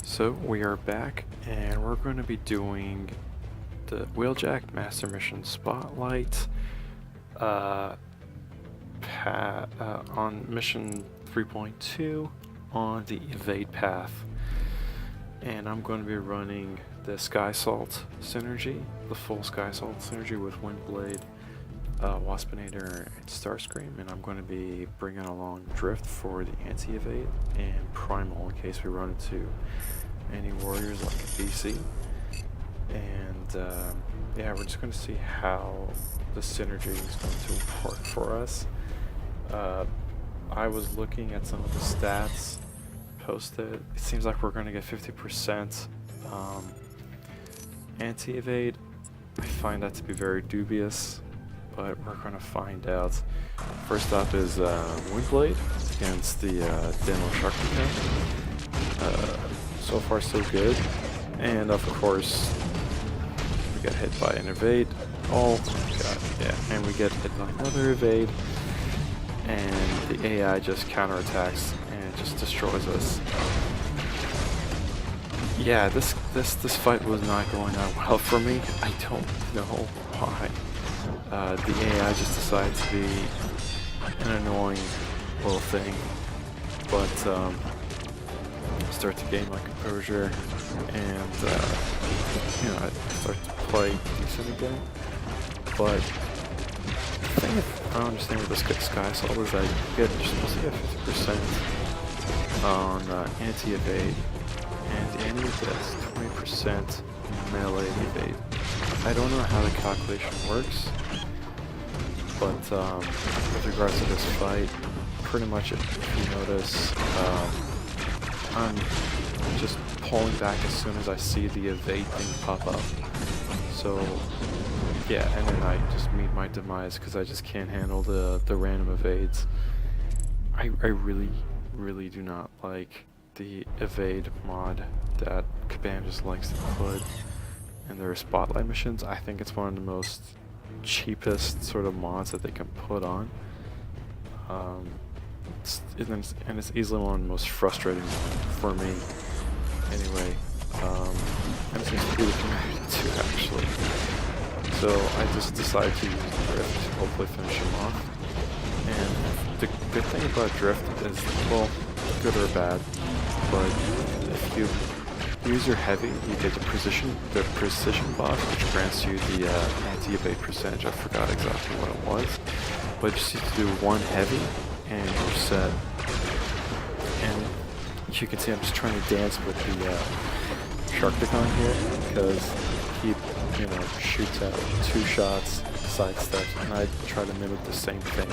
So we are back, and we're going to be doing the Wheeljack Master Mission Spotlight on mission 3.2 on the Evade path. And I'm going to be running the Sky Salt synergy, the full Sky Salt synergy with Windblade, Waspinator, and Starscream, and I'm going to be bringing along Drift for the anti-evade and Primal in case we run into any warriors like a BC. And yeah, we're just going to see how the synergy is going to work for us. I was looking at some of the stats posted. It seems like we're going to get 50% anti-evade. I find that to be very dubious, but we're going to find out. First up is Windblade against the Demo Shark Attack. So far so good. And of course, we get hit by an evade. Oh my god, yeah. And we get hit by another evade. And the AI just counterattacks and just destroys us. Yeah, this fight was not going out well for me. I don't know why. The AI just decided to be an annoying little thing, but start to gain my composure, and you know, I start to play decent again. But the thing I don't understand with this Sky Assault is that you're supposed to get 50% on anti-evade, and the enemy gets 20% melee evade. I don't know how the calculation works, but with regards to this fight, pretty much if you notice, I'm just pulling back as soon as I see the evade thing pop up. So yeah, and then I just meet my demise because I just can't handle the random evades. I really do not like the evade mod that Kabam just likes to put in their spotlight missions. I think it's one of the most cheapest sort of mods that they can put on. And it's easily one of the most frustrating for me. Anyway, and it seems pretty familiar too, actually. So I just decided to use Drift to hopefully finish him off. And the good thing about Drift is, well, good or bad, but if you use your heavy, you get the precision buff, which grants you the anti-evade percentage. I forgot exactly what it was, but you just need to do one heavy and you're set. And you can see I'm just trying to dance with the Sharkticon here because he, you know, shoots out 2 shots, sidesteps, and I try to mimic the same thing.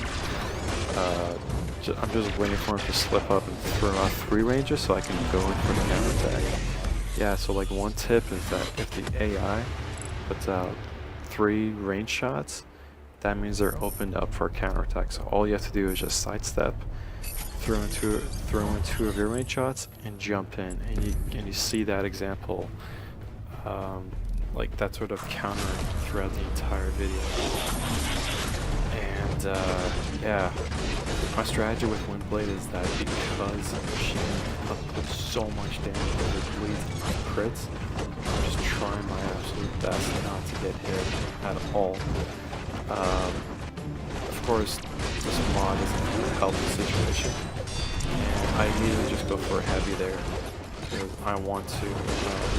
I'm just waiting for him to slip up and throw out 3 ranges so I can go in for the counterattack. Yeah, so like one tip is that if the AI puts out 3 range shots, that means they're opened up for a counterattack. So all you have to do is just sidestep, throw in 2 of your range shots, and jump in. And you see that example, like that sort of countering throughout the entire video. And yeah, my strategy with Windblade is that because she can put so much damage that it bleeds and crits, I'm just trying my absolute best not to get hit at all. Of course, this mod doesn't really help the situation, and I immediately just go for a heavy there because I want to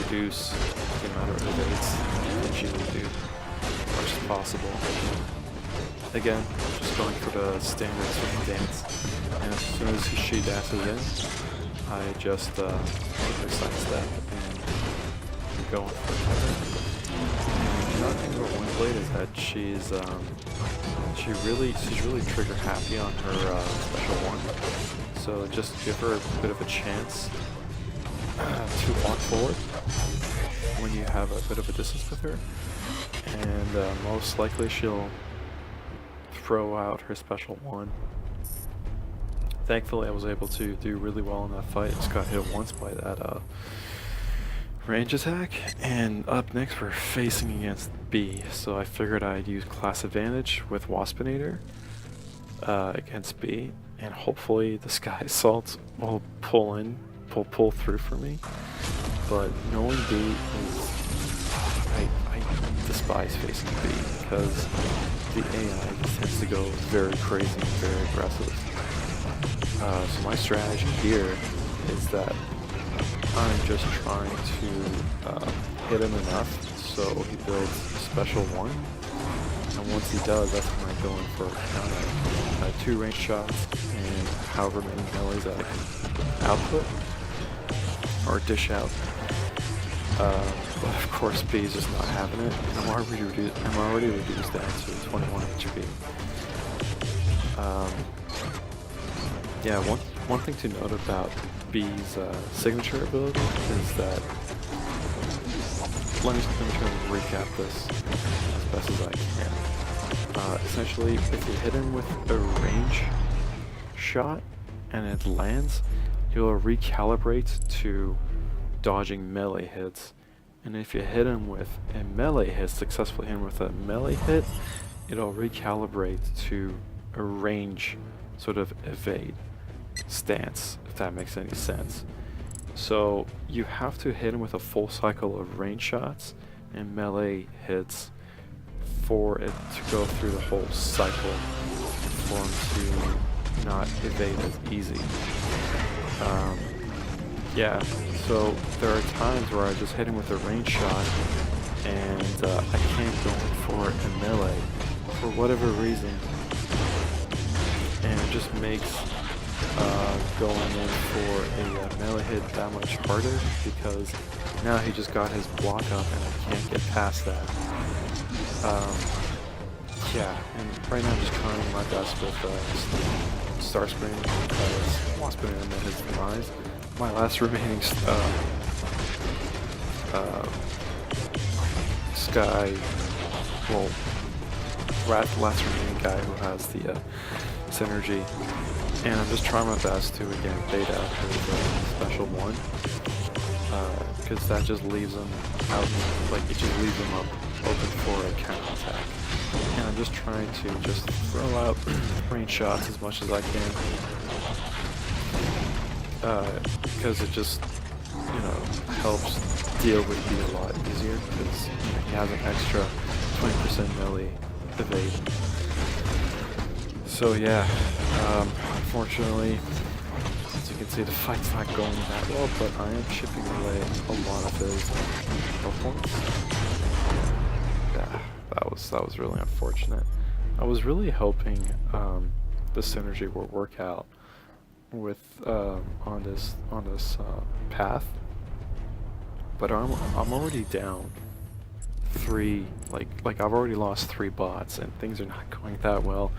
reduce the amount of evades that she will do as much as possible. Again, just going for the standard swing dance, and as soon as she dances in, I just quickly sidestep and go for it. Another thing about Windblade is that she's really trigger happy on her special one. So just give her a bit of a chance to walk forward when you have a bit of a distance with her, and most likely she'll throw out her special one. Thankfully, I was able to do really well in that fight. Just got hit once by that range attack, and up next we're facing against B, so I figured I'd use class advantage with Waspinator against B, and hopefully the Sky Assault will pull through for me. but knowing B is, I despise facing B because the AI just tends to go very crazy and very aggressive. So my strategy here is that I'm just trying to hit him enough so he builds special 1, and once he does, that's when I go in for a counter. 2 range shots and however many melees I can output or dish out. But of course B is just not having it, and I'm already reduced down to 21 HP. Yeah, one thing to note about B's signature ability is that, let me try to recap this as best as I can. Essentially, if you hit him with a range shot and it lands, he'll recalibrate to dodging melee hits. And if you hit him with a melee hit, successfully hit him with a melee hit, it'll recalibrate to a range sort of evade stance, if that makes any sense. So you have to hit him with a full cycle of range shots and melee hits for it to go through the whole cycle for him to not evade as easy. Yeah, so there are times where I just hit him with a range shot and I can't go in for a melee for whatever reason, and it just makes going in for a melee hit that much harder because now he just got his block up and I can't get past that. Yeah, and right now I'm just trying my best with Star Spring because Wasp and his demise. My last remaining Sky, well, last remaining guy who has the synergy, and I'm just trying my best to again bait out his special 1, because that just leaves him out, like it just leaves him up open for a counterattack. And I'm just trying to just throw out range shots as much as I can, because it just, you know, helps deal with B a lot easier because he has an extra 20% melee evade. So yeah, unfortunately, as you can see, the fight's not going that well, but I am chipping away a lot of his kill points. Yeah, that was really unfortunate. I was really hoping the synergy would work out with on this path, but I'm already down 3, like I've already lost 3 bots and things are not going that well,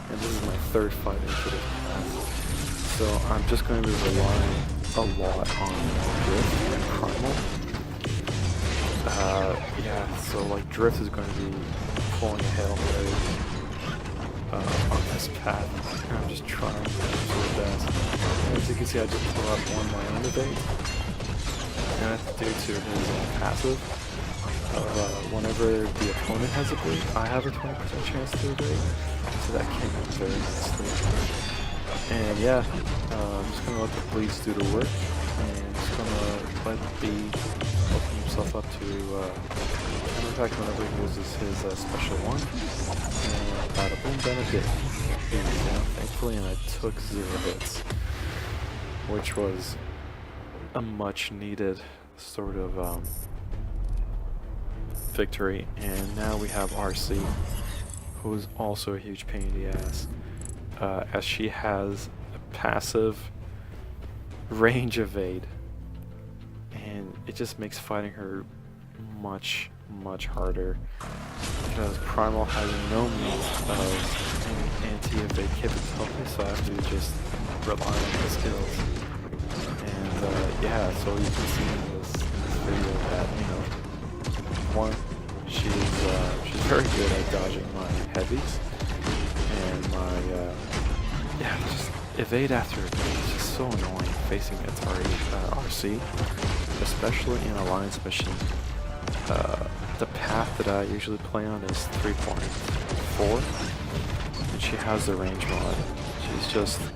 and this is my 3rd fight into this path, so I'm just going to be relying a lot on Drift and Primal. Yeah, so like Drift is going to be pulling a Hail Mary on this path, and I'm just trying to do the best. And as you can see, I just pull out one of my own evade, and that's due to his passive. Whenever the opponent has a bleed, I have a 20% chance to evade, so that came in very nicely. And yeah, I'm just gonna let the bleeds do the work, and just gonna let B open himself up to counterattack whenever he uses his special 1. And bada boom, bada did. He was down, thankfully, and I took 0 hits, which was a much needed sort of victory. And now we have RC, who is also a huge pain in the ass, as she has a passive range evade, and it just makes fighting her much harder because Primal has no means of any anti-evade capability, so I have to just rely on the skills. And yeah, so you can see in this video that, you know, one, she's very good at dodging my heavies, and my yeah, just evade after evade is just so annoying facing Atari RC, especially in Alliance mission. The path that I usually play on is 3.4, and she has the range mod. She's just a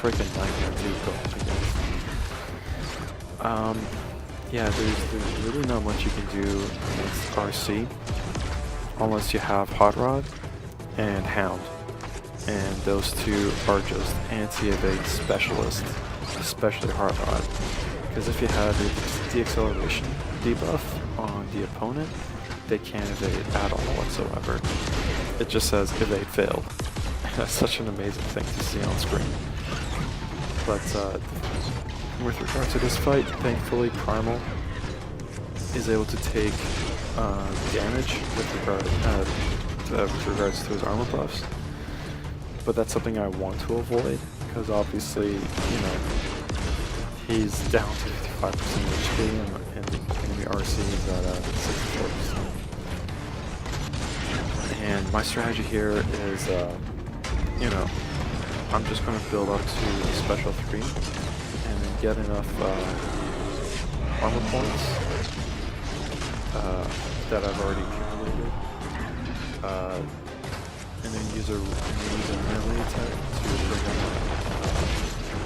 freaking nightmare to go up against. yeah, there's really not much you can do against RC unless you have Hotrod and Hound. And those two are just anti-evade specialists, especially Hotrod. Because if you have a de-acceleration debuff on the opponent, they can't evade at all whatsoever. It just says evade failed. That's such an amazing thing to see on screen. But with regard to this fight, thankfully Primal is able to take damage with regards to his armor buffs. But that's something I want to avoid, because obviously, you know, he's down to 55% HP and the enemy RC is at 64%. And my strategy here is, you know, I'm just going to build up to special 3 and then get enough armor points that I've already accumulated. And then use a melee attack to bring up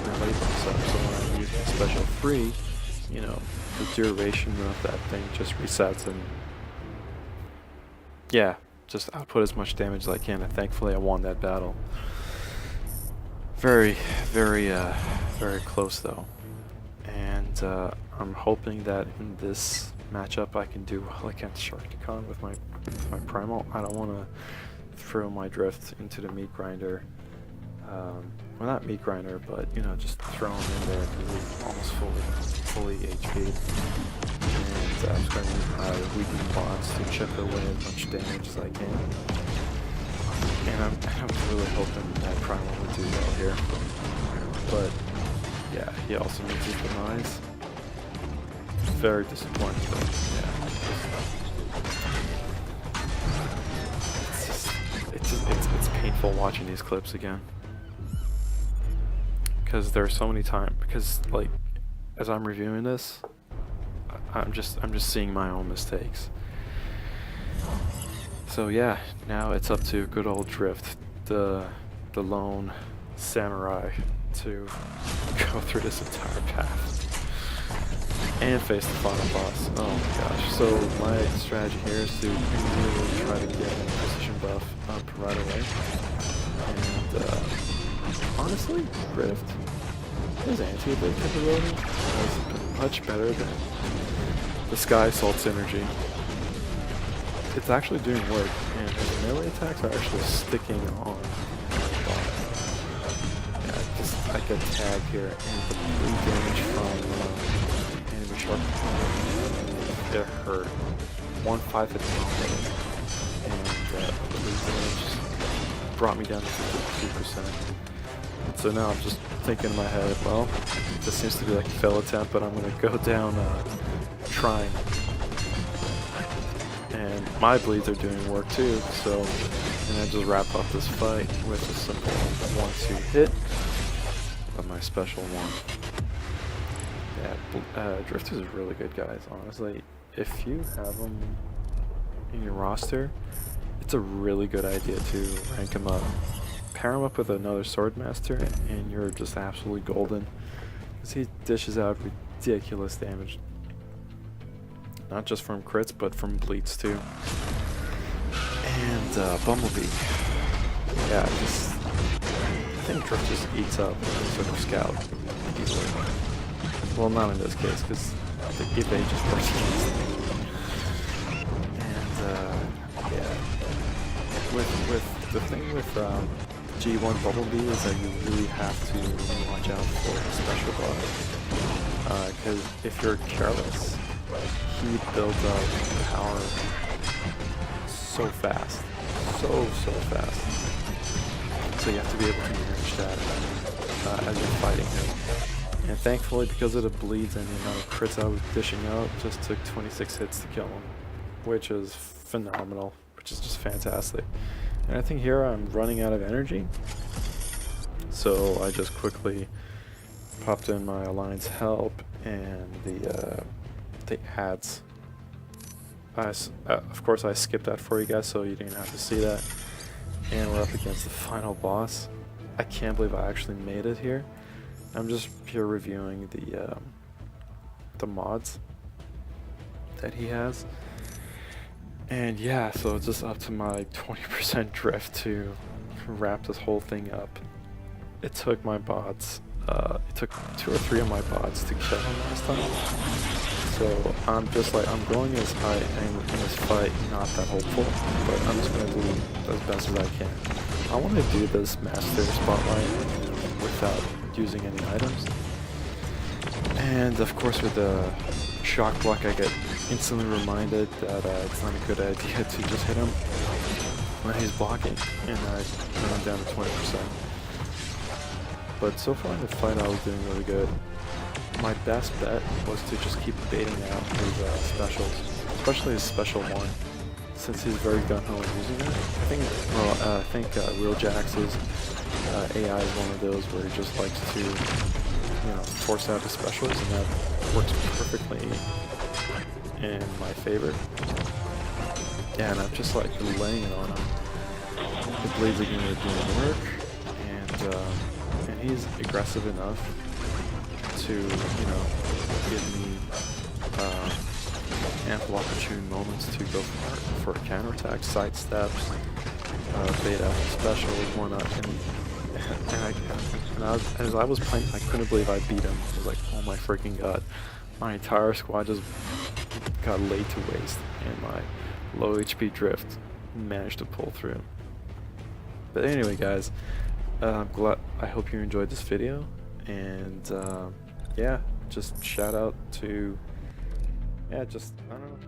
melee buffs up. So when I use my special 3, you know, the duration of that thing just resets and yeah, just output as much damage as I can. And thankfully I won that battle. Very close though. And I'm hoping that in this matchup I can do well against Sharkticon with my Primal. I don't want to throw my drift into the meat grinder. Well, not meat grinder, but you know, just throw him in there because he's almost fully HP. And I'm just going to use my weakening bonds to chip away as much damage as I can. And I'm really hoping that Primal would do well here. But yeah, he also needs his demise. Very disappointing, but yeah. It's painful watching these clips again, because there are so many times. Because like, as I'm reviewing this, I'm just seeing my own mistakes. So yeah, now it's up to good old Drift, the lone samurai, to go through this entire path and face the final boss. Oh my gosh. So my strategy here is to really try to get a precision buff up right away. And honestly, Drift, his anti-evade capability is much better than the Sky Assault synergy. It's actually doing work, and his melee attacks are actually sticking on the bottom. Yeah, I get tagged here, and the bleed damage from enemy shark, it hurt. 1-5 hit and the bleed damage brought me down to 52%. So now I'm just thinking in my head, well, this seems to be like a fail attempt, but I'm going to go down trying. And my bleeds are doing work too, so and I just wrap up this fight with a simple 1-2 hit of my special one. Yeah, Drift is really good, guys. Honestly, if you have him in your roster, it's a really good idea to rank him up. Pair him up with another Swordmaster, and you're just absolutely golden, because he dishes out ridiculous damage. Not just from crits, but from bleeds too. And Bumblebee. Yeah, I think Drift just eats up sort of Scout easily. Well, not in this case, because the evade just works against him. And yeah, with the thing with G1 Bumblebee is that you really have to watch out for the special buff. Because if you're careless, he builds up power so fast. So fast. So you have to be able to manage that as you're fighting him. And thankfully, because of the bleeds and the amount of crits I was dishing out, it just took 26 hits to kill him. Which is phenomenal. Which is just fantastic. And I think here I'm running out of energy. So I just quickly popped in my Alliance Help and the ads. Of course I skipped that for you guys so you didn't have to see that. And we're up against the final boss. I can't believe I actually made it here. I'm just here reviewing the mods. that he has. And yeah, so it's just up to my 20% drift to wrap this whole thing up. It took my bots, it took 2 or 3 of my bots to kill him last time. So I'm just like, I'm going as high in this fight, not that hopeful, but I'm just gonna do as best as I can. I want to do this master spotlight without using any items. And of course with the shock block I get instantly reminded that it's not a good idea to just hit him when he's blocking, and I turn him down to 20%. But so far in the fight I was doing really good. My best bet was to just keep baiting out his specials, especially his special one, since he's very gung-ho in using it. I think Wheeljack's AI is one of those where he just likes to, you know, force out his specials, and that works perfectly in my favor. Yeah, and I'm just like laying it on him. The blades are going to do the work, and he's aggressive enough to, you know, give me ample opportune moments to go for counterattacks, sidesteps, bait out specials, whatnot, and as I was playing, I couldn't believe I beat him. I was like, oh my freaking god. My entire squad just got laid to waste, and my low HP drift managed to pull through. But anyway guys, I hope you enjoyed this video, and yeah, just shout out to, I don't know.